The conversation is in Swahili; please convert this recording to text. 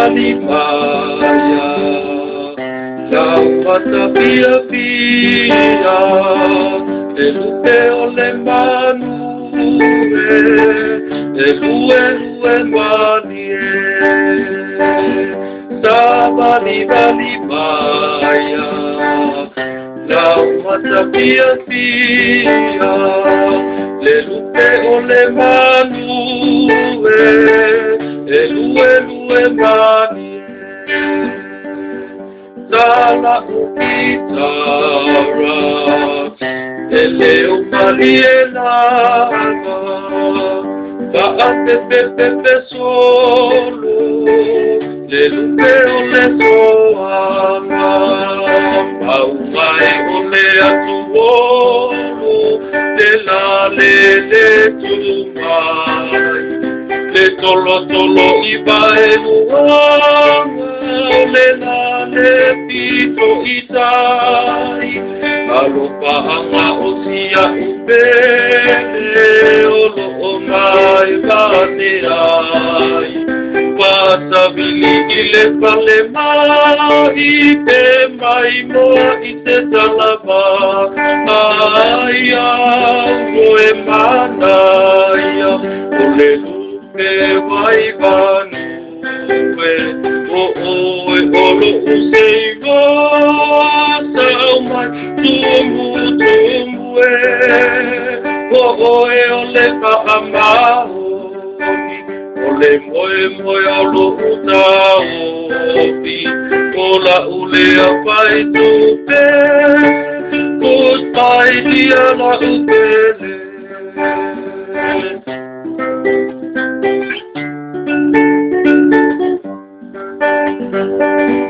Malimaya, Lawata Pia Pia, Elupe Ole Manue, Elue Manie, Sabali Malimaya, Lawata Pia Pia, Elupe Ole Manue, Elue Manie, Sala Ukitara, Eleo Malielava, Vaate Pepe Solo, Lelupe Ole Soama, Maumai Ole Atuolo, Delale Tumai, Le tolo iba eluanga, le pito itai, alopa anga osia ubele, olo omai baneai, pasabili ile pale mai, te mai moa ite talaba, aya, goe manaya, ole vai vanue, olo useiva, saumai, tumue, ole ka amaoni, ole moe olo utaopi, ola ule apai tupe, kuspai dia la upele. Thank you.